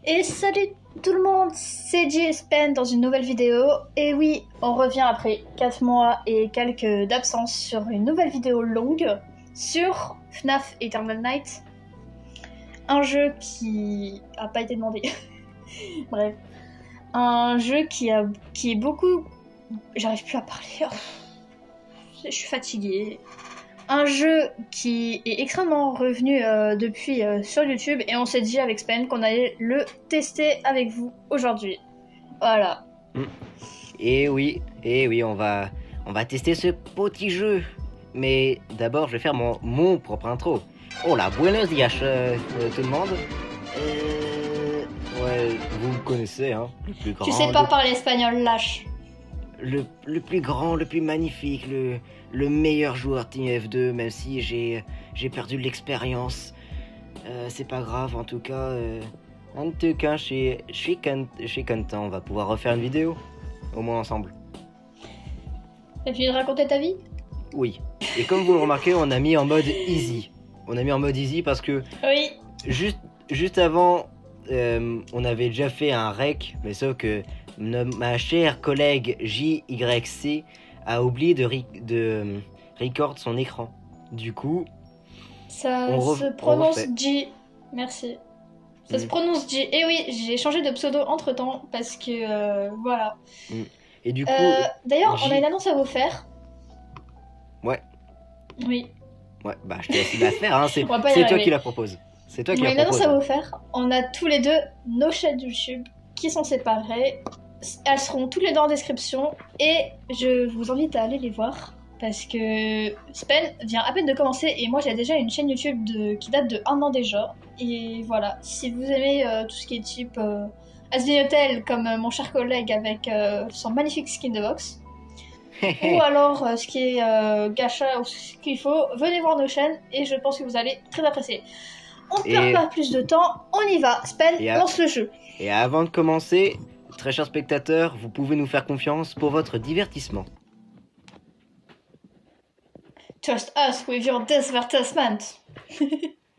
Et salut tout le monde, c'est JSPen dans une nouvelle vidéo. Et oui, on revient après 4 mois et quelques d'absence sur une nouvelle vidéo longue sur FNAF Eternal Night. Un jeu qui a pas été demandé. Bref. Un jeu qui est beaucoup... J'arrive plus à parler. Oh, je suis fatiguée. Un jeu qui est extrêmement revenu depuis sur YouTube et on s'est dit avec Spen qu'on allait le tester avec vous aujourd'hui. Voilà. Et oui, on va tester ce petit jeu. Mais d'abord, je vais faire mon propre intro. Hola, buenos días tout le monde. Ouais, vous me connaissez, hein, le plus grand. Tu sais pas parler espagnol, lâche. Le plus grand, le plus magnifique, le meilleur joueur Team F2, même si j'ai perdu de l'expérience. C'est pas grave, en tout cas, je suis content. On va pouvoir refaire une vidéo, au moins ensemble. T'as fini de raconter ta vie? Oui. Et comme vous le remarquez, on a mis en mode easy. On a mis en mode easy parce que oui. Juste avant, on avait déjà fait un rec, mais sauf que ma chère collègue JYC a oublié de record son écran. Du coup, ça se prononce J. Merci. Ça se prononce J. Et oui, j'ai changé de pseudo entre temps parce que voilà. Et du coup, d'ailleurs, on a une annonce à vous faire. Ouais. Oui. Ouais, bah je te laisse la faire, hein. C'est toi qui la propose. C'est toi qui la propose. On a une annonce à vous faire. On a tous les deux nos chaînes YouTube qui sont séparées. Elles seront toutes les deux en description et je vous invite à aller les voir parce que Spen vient à peine de commencer et moi j'ai déjà une chaîne YouTube qui date de 1 an déjà. Et voilà, si vous aimez tout ce qui est type Asvin Hotel comme mon cher collègue avec son magnifique skin de box, ou alors ce qui est gacha ou ce qu'il faut, venez voir nos chaînes et je pense que vous allez très apprécier. On perd pas plus de temps, on y va. Spen, lance le jeu. Et avant de commencer, très chers spectateurs, vous pouvez nous faire confiance pour votre divertissement. Trust us with your divertissement.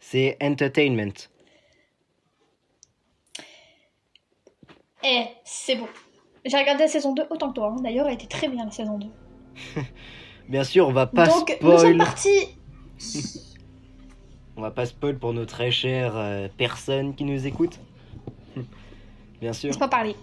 C'est entertainment. C'est bon. J'ai regardé la saison 2 autant que toi. Hein. D'ailleurs, elle était très bien la saison 2. Bien sûr, on va pas spoil. Donc, nous sommes partis. On va pas spoil pour nos très chères personnes qui nous écoutent. Bien sûr. Laisse pas parler.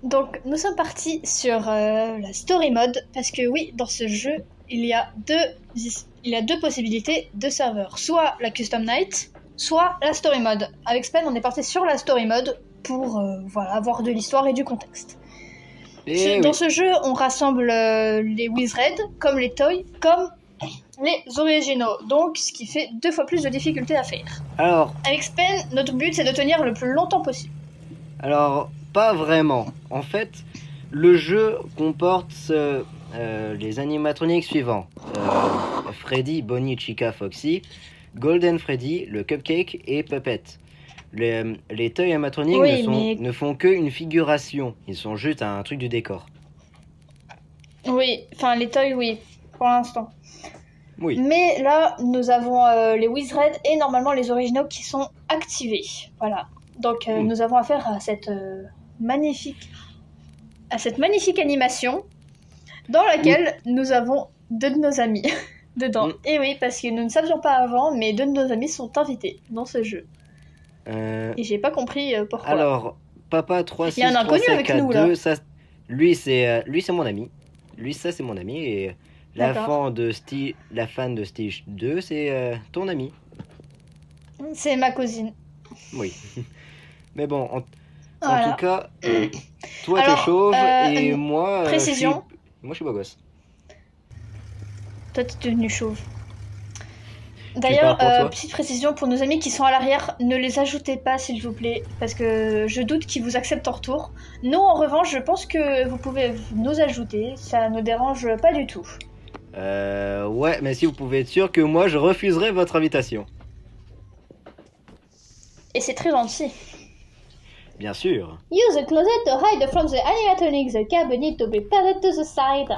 Donc, nous sommes partis sur la story mode parce que oui, dans ce jeu, il y a deux possibilités de serveurs. Soit la custom night, soit la story mode. Avec Spen, on est parti sur la story mode pour avoir de l'histoire et du contexte. Dans ce jeu, on rassemble les Wizred, comme les Toys, comme les originaux, donc ce qui fait 2 fois plus de difficulté à faire. Alors, avec Spen, notre but c'est de tenir le plus longtemps possible. Alors, pas vraiment. En fait, le jeu comporte les animatroniques suivants. Freddy, Bonnie, Chica, Foxy, Golden Freddy, le Cupcake et Puppet. Les toys animatroniques ne font qu'une figuration. Ils sont juste un truc du décor. Oui, enfin les toys, oui, pour l'instant. Oui. Mais là, nous avons les Wizred et normalement les originaux qui sont activés. Voilà. Donc nous avons affaire à cette magnifique animation dans laquelle nous avons 2 de nos amis dedans. Et oui, parce que nous ne savions pas avant, mais 2 de nos amis sont invités dans ce jeu. Et j'ai pas compris pourquoi. Alors, Papa 3, 6, il y a un inconnu 3, 5, avec 4, nous 2, là. Ça, lui c'est mon ami. Lui ça c'est mon ami et la fan de Stage 2 c'est ton ami. C'est ma cousine. Oui. Mais bon, en tout cas, toi t'es chauve et moi précision. Je suis beau gosse. Toi t'es devenu chauve. D'ailleurs, petite précision pour nos amis qui sont à l'arrière, ne les ajoutez pas s'il vous plaît, parce que je doute qu'ils vous acceptent en retour. Nous en revanche, je pense que vous pouvez nous ajouter, ça ne dérange pas du tout. Ouais, mais si vous pouvez être sûr que moi je refuserai votre invitation. Et c'est très gentil. Bien sûr. Use a closet to hide from the animatronics. The cab need to be padded to the side.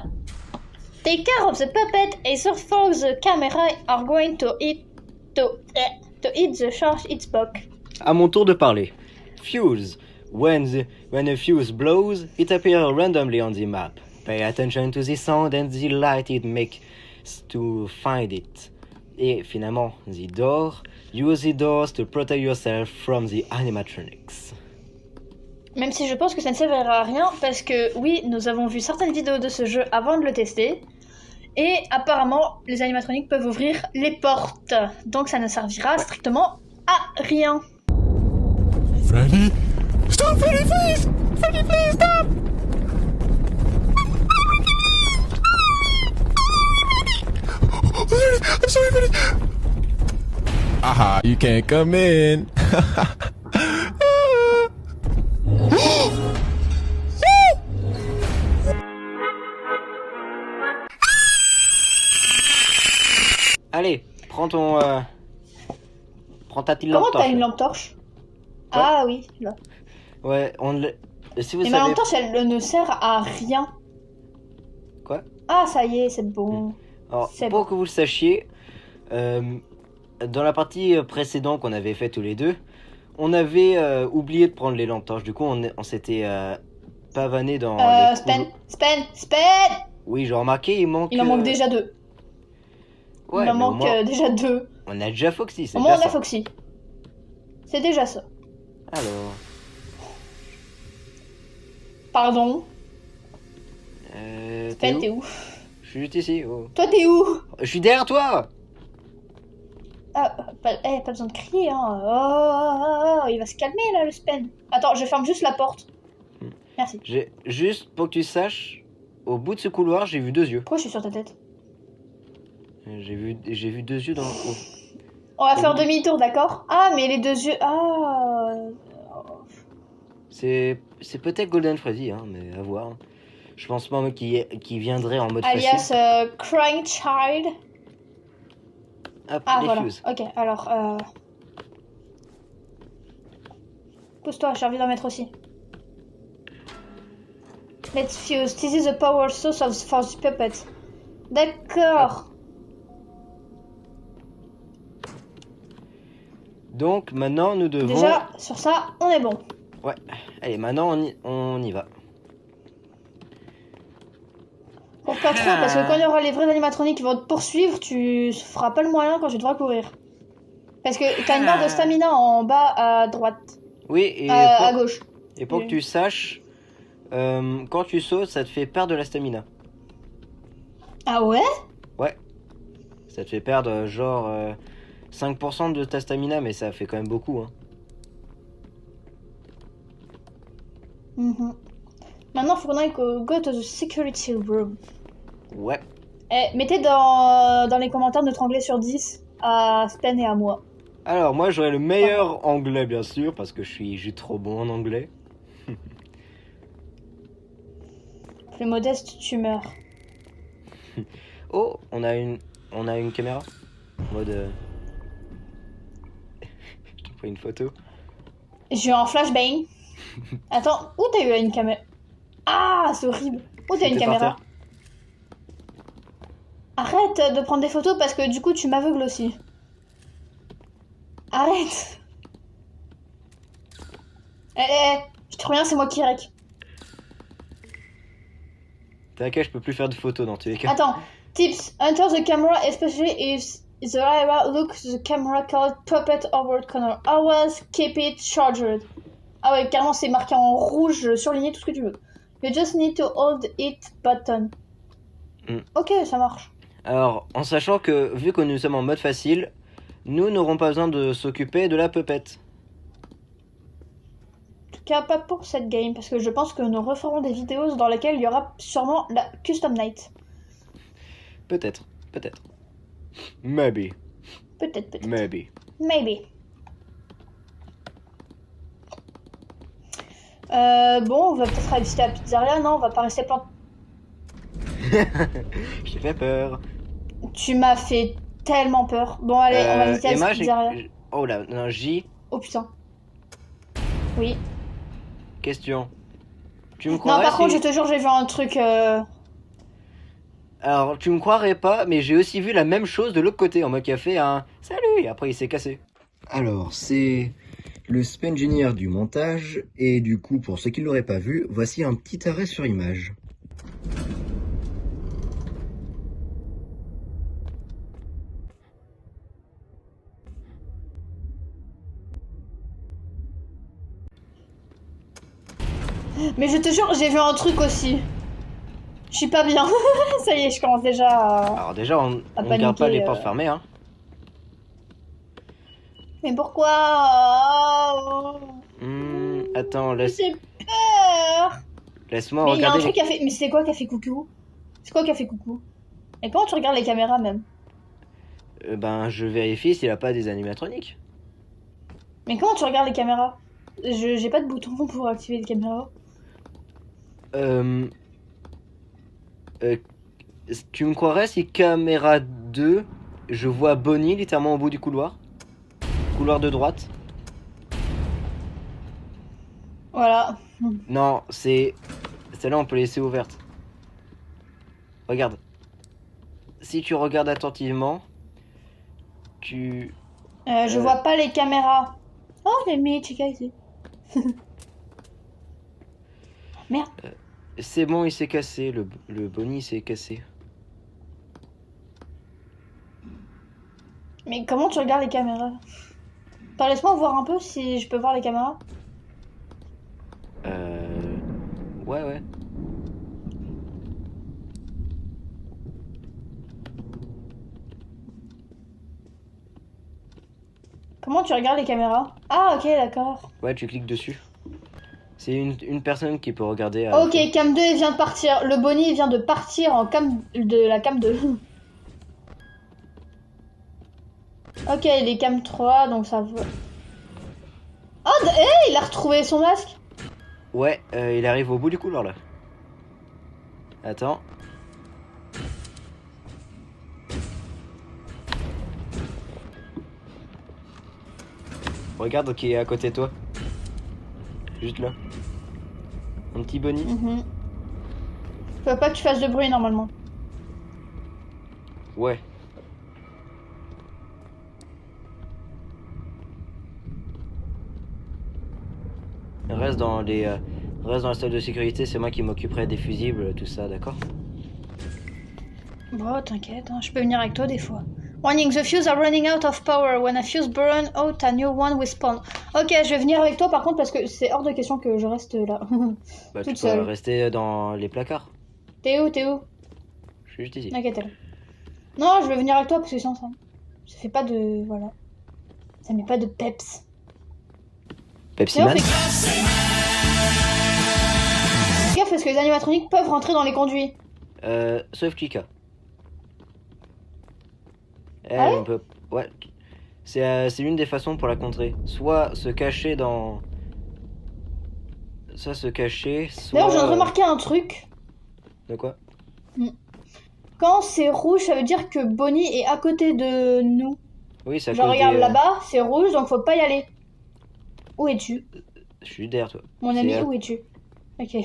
Take care of the puppet and for the camera are going to eat the charge its box. À mon tour de parler. fuse. When a fuse blows, it appears randomly on the map. Pay attention to the sound and the light it makes to find it. Et finalement, the door. Use the doors to protect yourself from the animatronics. Même si je pense que ça ne servira à rien, parce que oui, nous avons vu certaines vidéos de ce jeu avant de le tester, et apparemment, les animatroniques peuvent ouvrir les portes, donc ça ne servira strictement à rien. Freddy? Stop, Freddy, please! Freddy, please, stop! I'm sorry, Freddy! Aha, you can't come in. Allez, prends ton... Prends ta petite Comment lampe torche. t'as une lampe torche? Ah oui, là. Ouais, si vous Mais savez... ma lampe torche, elle ne sert à rien. Quoi? Ah, ça y est, c'est bon. Alors, C'est pour bon. que vous le sachiez, dans la partie précédente qu'on avait fait tous les deux, on avait oublié de prendre les lampes torches. Du coup, on s'était pavané dans les Spen! Oui, j'ai remarqué, il manque... Il en manque déjà 2. Ouais, Il en mais au manque moins, déjà 2. on a déjà Foxy, c'est Au moins, déjà on a ça. Foxy. C'est déjà ça. Alors... Pardon. T'es Spen, où? t'es où? Je suis juste ici. Oh. Toi, t'es où? Je suis derrière toi. Ah, pas besoin de crier, hein. Oh, il va se calmer, là, le Spen. Attends, je ferme juste la porte. Merci. Juste pour que tu saches, au bout de ce couloir, j'ai vu 2 yeux. Pourquoi je suis sur ta tête? J'ai vu 2 yeux dans... On va faire demi-tour, d'accord? Ah, mais les 2 yeux... Ah... C'est peut-être Golden Freddy, hein, mais à voir. Je pense pas qu'il viendrait en mode Alias facile. Crying Child. Hop, Ah, les voilà. fuses. Ok, alors... Pousse-toi, j'ai envie d'en mettre aussi. Let's fuse. This is the power source for the puppet. D'accord. Donc maintenant nous devons... Déjà, sur ça, on est bon. Ouais, allez, maintenant on y va. Pour pas trop, parce que quand il y aura les vrais animatroniques qui vont te poursuivre, tu feras pas le moyen quand tu devras courir. Parce que t'as une barre de stamina en bas à droite. Oui, et À gauche. et pour que tu saches, quand tu sautes, ça te fait perdre de la stamina. Ah ouais? Ouais. Ça te fait perdre genre 5% de ta stamina, mais ça fait quand même beaucoup. Hein. Maintenant, faut qu'on aille go to the security room. Ouais. Mettez dans les commentaires notre anglais sur 10 à Spen et à moi. Alors moi j'aurais le meilleur anglais bien sûr, parce que je suis trop bon en anglais. Plus modeste, tu meurs. Oh, on a une caméra. En mode... Je te prends une photo. J'ai eu un flashbang. Attends, où t'as eu une caméra? Ah, c'est horrible. Où t'as une C'était par caméra? terre. Arrête de prendre des photos parce que du coup tu m'aveugles aussi. Arrête. Je te reviens, c'est moi qui rec. T'inquiète, je peux plus faire de photos dans tous les cas. Attends, tips. Enter the camera, especially if the area looks the camera called puppet over corner. Always keep it charged. Ah ouais, carrément c'est marqué en rouge, surligné, tout ce que tu veux. You just need to hold it button. Ok, ça marche. Alors, en sachant que vu que nous sommes en mode facile, nous n'aurons pas besoin de s'occuper de la puppette. En tout cas, pas pour cette game, parce que je pense que nous referons des vidéos dans lesquelles il y aura sûrement la Custom Night. Peut-être. Maybe. Peut-être. Maybe. Maybe. Bon, on va peut-être aller visiter la pizzeria, non? On va pas rester planté. Je t'ai fait peur. Tu m'as fait tellement peur. Bon, allez, on va visiter Emma, la pizzeria. Oh là, non, J. Oh putain. Oui. Question. Tu me Non, croirais par contre, si- je te jure, j'ai vu un truc. Alors, tu me croirais pas, mais j'ai aussi vu la même chose de l'autre côté, en mode qui a fait un salut, et après il s'est cassé. Alors, c'est le Spengineer du montage, et du coup, pour ceux qui ne l'auraient pas vu, voici un petit arrêt sur image. Mais je te jure, j'ai vu un truc aussi. Je suis pas bien. Ça y est, je commence déjà à... Alors déjà, on à ne garde pas paniquer, les portes fermées, hein. Mais pourquoi Attends, J'ai peur. laisse-moi Mais il y a un regarder truc qui a fait... Mais c'est quoi qui a fait coucou? C'est quoi qui a fait coucou? Et comment tu regardes les caméras même? Ben, je vérifie s'il a pas des animatroniques. Mais comment tu regardes les caméras? J'ai pas de bouton pour activer les caméras. Euh... euh, Tu me croirais si caméra 2, je vois Bonnie littéralement au bout du couloir? Couloir de droite? Voilà. Non, c'est... Celle-là, on peut laisser ouverte. Regarde. Si tu regardes attentivement, tu... Je Euh, vois pas les caméras. Oh, j'ai mis Chica ici. Merde. C'est bon, il s'est cassé. Le Bonnie s'est cassé. Mais comment tu regardes les caméras? Attends, laisse-moi voir un peu si je peux voir les caméras. Ouais, ouais. Comment tu regardes les caméras? Ah, ok, d'accord. Ouais, tu cliques dessus. C'est une personne qui peut regarder à la Ok, fois. cam 2 il vient de partir. Le Bonnie il vient de partir en cam de la cam 2. Ok, il est cam 3, donc ça va. Oh, hey, il a retrouvé son masque. Ouais, il arrive au bout du couloir, là. Attends. Regarde qui est à côté de toi. Juste là. Un petit Bonnie. Faut pas que tu fasses de bruit normalement. Ouais. Reste dans la salle de sécurité, c'est moi qui m'occuperai des fusibles, tout ça, d'accord? Bon, t'inquiète, hein, je peux venir avec toi des fois. Warning, the fuse are running out of power. When a fuse burn out, a new one will spawn. Ok, je vais venir avec toi par contre parce que c'est hors de question que je reste là. Bah, tu Toute peux seule. rester dans les placards. T'es où, t'es où? Je suis juste ici. Ok, t'es là. Non, je vais venir avec toi parce que sinon ça fait pas de... Voilà. Ça met pas de peps. Pepsi D'ailleurs, Man. fais gaffe parce que les animatroniques peuvent rentrer dans les conduits. Sauf Chica. Elle, Ah ouais? on peut... Ouais. C'est l'une des façons pour la contrer. Soit se cacher dans... Soit se cacher, soit... D'ailleurs, je viens de remarquer un truc. De quoi? Quand c'est rouge, ça veut dire que Bonnie est à côté de nous. Oui, c'est à Genre, cause regarde des... là-bas, c'est rouge, donc faut pas y aller. Où es-tu? Je suis derrière toi. Mon C'est ami, à- où es-tu? Ok.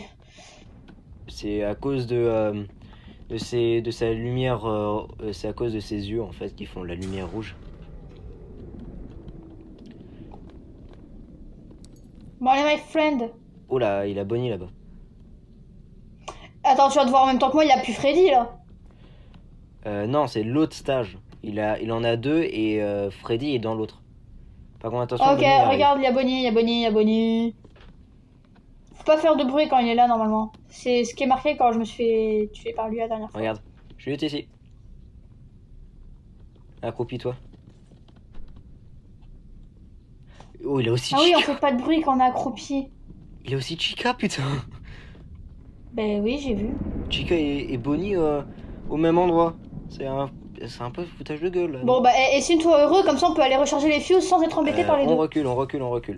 C'est à cause de sa lumière... c'est à cause de ses yeux, en fait, qui font la lumière rouge. Bon, allez, my friend. Oh là, il a Bonnie là-bas. Attends, tu vas te voir en même temps que moi, il y a plus Freddy là. Non, c'est l'autre stage. Il en a deux et Freddy est dans l'autre. Par contre, attention, Ok, Bonnie arrive. regarde, il y a Bonnie, il y a Bonnie, il y a Bonnie. Faut pas faire de bruit quand il est là normalement. C'est ce qui est marqué quand je me suis fait tuer par lui la dernière fois. Regarde, je suis juste ici. Accroupis-toi. Oh, il a aussi Ah oui, on Chica. fait pas de bruit quand on est accroupi. Il a aussi Chica, putain. Ben oui, j'ai vu. Chica et Bonnie au même endroit. C'est un peu foutage de gueule. Là. Bon, bah, estime-toi heureux, comme ça on peut aller recharger les fuses sans être embêté par les on deux. recule, on recule, on recule.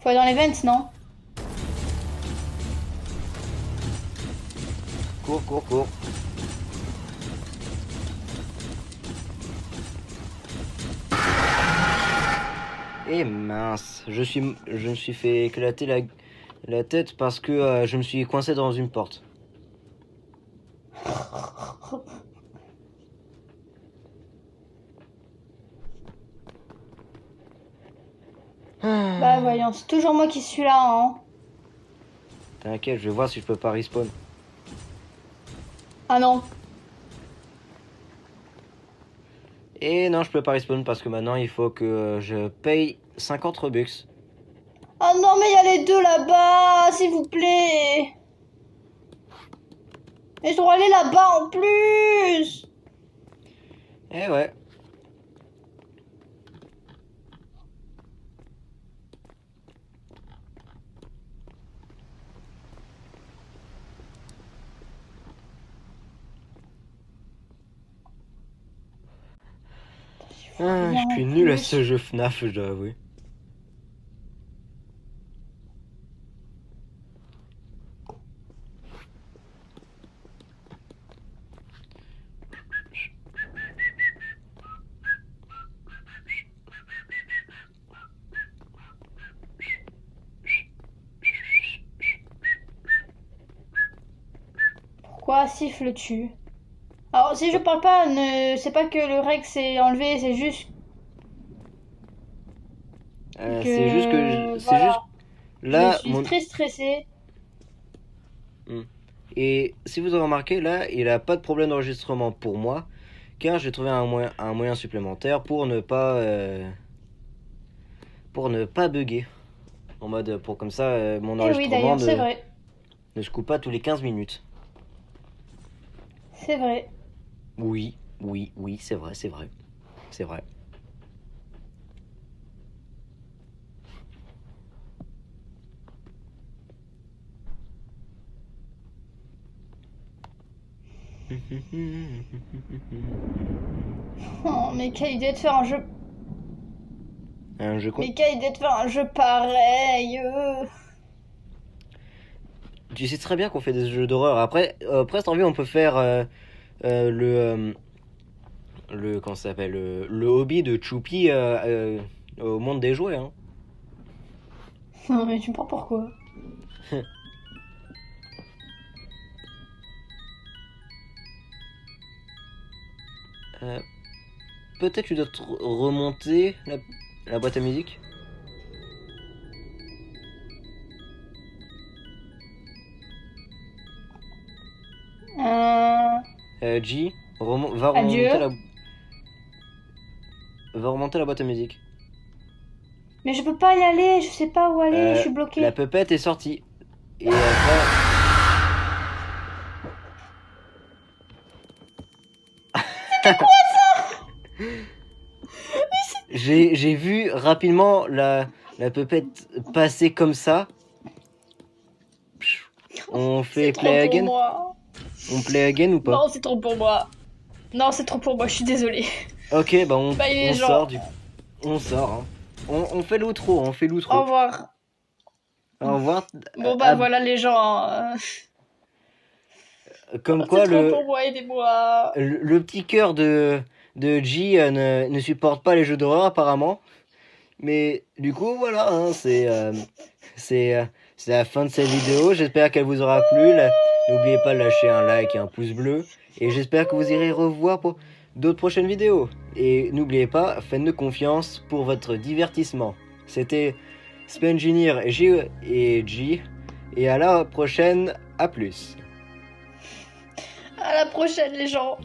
Faut aller dans les vents, non? Cours, cours, cours. Et mince, je me suis fait éclater la tête parce que je me suis coincé dans une porte. Bah voyons, c'est toujours moi qui suis là, hein. T'inquiète, je vais voir si je peux pas respawn. Ah non. Et non, je peux pas respawn parce que maintenant il faut que je paye 50 Robux. Ah non, mais il y a les deux là-bas, s'il vous plaît. Mais je dois aller là-bas en plus. Eh ouais. Ah, je suis nul à ce jeu FNAF, je dois avouer. Pourquoi siffles-tu? Alors, si je parle pas, c'est pas que le reg s'est enlevé, c'est juste que... C'est juste que... C'est voilà. juste... Là, Je suis très stressée. Et si vous avez remarqué, là, il a pas de problème d'enregistrement pour moi, car j'ai trouvé un moyen supplémentaire pour ne pas bugger. En mode, pour comme ça, mon Eh oui, enregistrement d'ailleurs, c'est vrai. ne se coupe pas tous les 15 minutes. C'est vrai. Oui, c'est vrai, c'est vrai. C'est vrai. Oh, mais quelle idée de faire un jeu... Un jeu quoi? Mais quelle idée de faire un jeu pareil. Tu sais très bien qu'on fait des jeux d'horreur. Après, presque envie, on peut faire comment ça s'appelle, le hobby de Choupi au monde des jouets, hein. Non, mais tu me prends pourquoi? Peut-être tu dois remonter la boîte à musique. G, Adieu. Va remonter la boîte à musique. Mais je peux pas y aller, je sais pas où aller, je suis bloquée. La pupette est sortie. Et après... J'ai vu rapidement la pupette passer comme ça. On fait play again. On play again ou pas? Non, c'est trop pour moi. Non, c'est trop pour moi, je suis désolée. Ok, bah on les gens. sort du... On sort, hein. On fait l'outro, on fait l'outro. Au revoir. Au revoir. Bon bah voilà les gens. Comme quoi c'est trop pour moi, aidez-moi. Le petit cœur de G ne supporte pas les jeux d'horreur apparemment. Mais du coup voilà, hein, c'est la fin de cette vidéo. J'espère qu'elle vous aura plu. N'oubliez pas de lâcher un like et un pouce bleu. Et j'espère que vous irez revoir pour d'autres prochaines vidéos. Et n'oubliez pas, faites-nous confiance pour votre divertissement. C'était Spengineer et G. Et à la prochaine, à plus. À la prochaine les gens.